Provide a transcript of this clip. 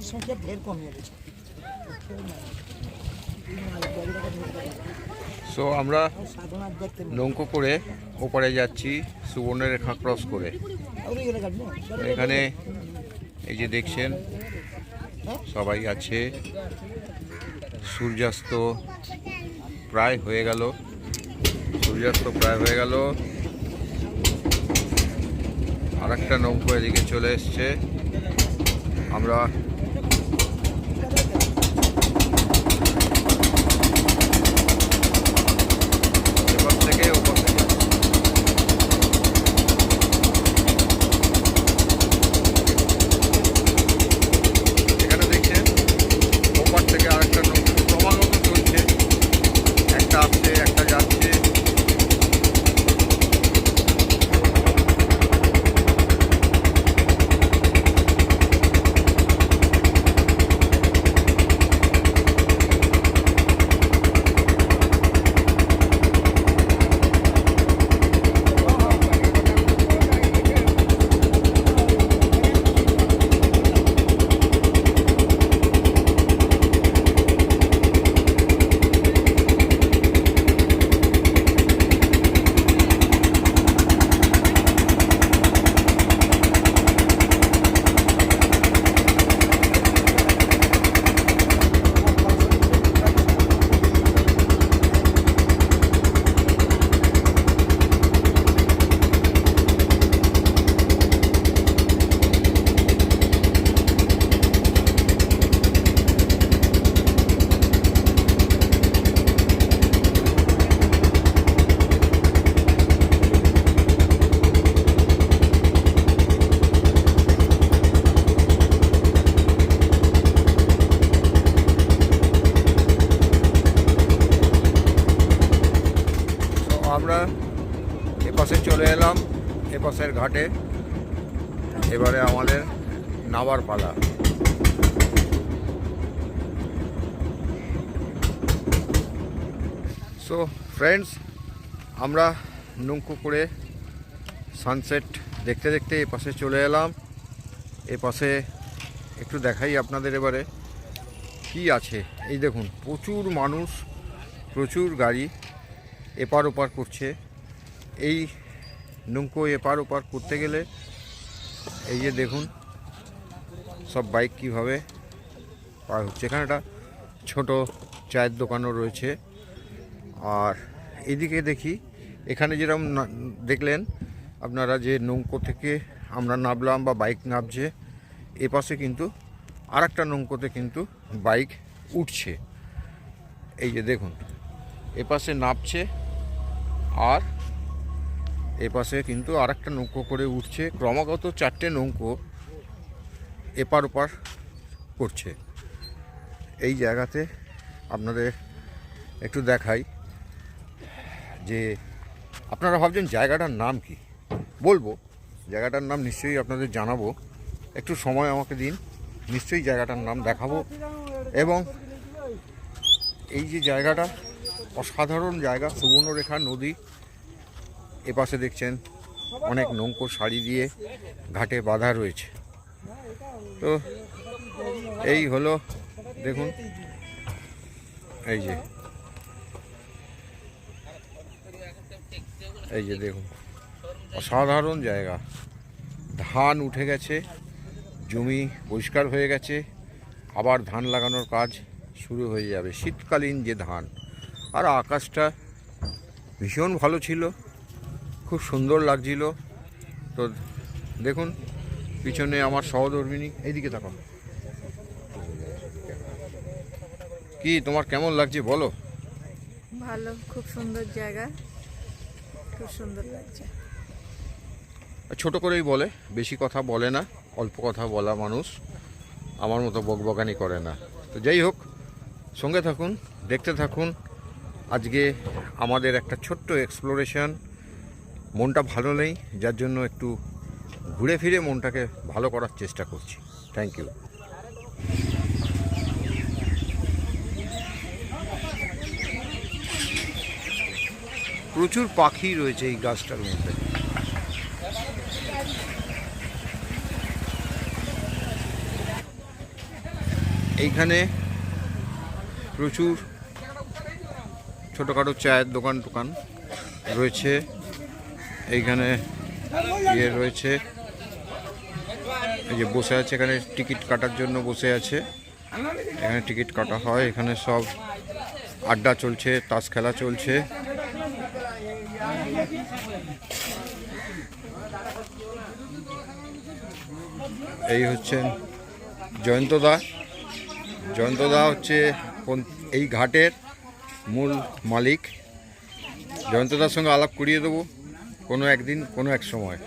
সংখ্যা ঢের কমে গেছে। সো আমরা নৌকো করে ওপারে যাচ্ছি সুবর্ণরেখা ক্রস করে। এখানে এই যে দেখছেন সবাই আছে, সূর্যাস্ত প্রায় হয়ে গেল, আর একটা নৌকো এদিকে চলে এসছে। আমরা এবার থেকে ওপর থেকে এখানে দেখছেন ওপর থেকে আরেকটা নৌকো ক্রমাগত চলছে, একটা আসছে একটা যাচ্ছে। আমরা এপাশে চলে এলাম, এপাশের ঘাটে। এবারে আমাদের নামার পালা। সো ফ্রেন্ডস, আমরা নৌকো করে সানসেট দেখতে দেখতে এপাশে চলে এলাম। এপাশে একটু দেখাই আপনাদের এবারে কি আছে। এই দেখুন, প্রচুর মানুষ, প্রচুর গাড়ি এপার ওপার করছে। এই নৌকো এপার ওপার করতে গেলে এই যে দেখুন সব বাইক কীভাবে পার হচ্ছে। এখানে একটা ছোটো চায়ের দোকানও রয়েছে। আর এদিকে দেখি, এখানে যেরকম দেখলেন আপনারা যে নৌকো থেকে আমরা নামলাম বা বাইক নামছে, এপাশে কিন্তু আর একটা নৌকোতে কিন্তু বাইক উঠছে। এই যে দেখুন, এপাশে নামছে আর এপাশে কিন্তু আর একটা নৌকো করে উঠছে। ক্রমাগত চারটে নৌকো এপার ওপার করছে। এই জায়গাতে আপনাদের একটু দেখাই যে আপনারা ভাবছেন জায়গাটার নাম কি, বলবো জায়গাটার নাম নিশ্চয়ই আপনাদের জানাবো। একটু সময় আমাকে দিন, নিশ্চয়ই জায়গাটার নাম দেখাবো। এবং এই যে জায়গাটা অসাধারণ জায়গা, সুবর্ণরেখা নদী। এপাশে দেখছেন অনেক নৌকো সারি দিয়ে ঘাটে বাঁধা রয়েছে। তো এই হলো দেখুন, এই যে দেখুন অসাধারণ জায়গা। ধান উঠে গেছে, জমি পরিষ্কার হয়ে গেছে, আবার ধান লাগানোর কাজ শুরু হয়ে যাবে, শীতকালীন যে ধান। আর আকাশটা ভীষণ ভালো ছিল, খুব সুন্দর লাগছিল। তো দেখুন পিছনে আমার সহধর্মিনী, এইদিকে থাকো। কি তোমার কেমন লাগছে বলো? ভালো, খুব সুন্দর জায়গা, খুব সুন্দর লাগছে। ছোট করেই বলে, বেশি কথা বলে না, অল্প কথা বলা মানুষ, আমার মতো বকবকানি করে না। তো যাই হোক, সঙ্গে থাকুন, দেখতে থাকুন। আজকে আমাদের একটা ছোট্ট এক্সপ্লোরেশন। মনটা ভালো নেই, যার জন্য একটু ঘুরে ফিরে মনটাকে ভালো করার চেষ্টা করছি। Thank you. প্রচুর পাখি রয়েছে এই গাছটার মধ্যে। এইখানে প্রচুর ছোটোখাটো চায়ের দোকান টোকান রয়েছে। এইখানে ইয়ে রয়েছে, এই যে বসে আছে, এখানে টিকিট কাটার জন্য বসে আছে। এখানে টিকিট কাটা হয়। এখানে সব আড্ডা চলছে, তাস খেলা চলছে। এই হচ্ছেন জয়ন্তদা। জয়ন্তদা হচ্ছে এই ঘাটের মূল মালিক। জয়ন্তদার সঙ্গে আলাপ করিয়ে দেবো কোনো একদিন, কোনো এক সময়।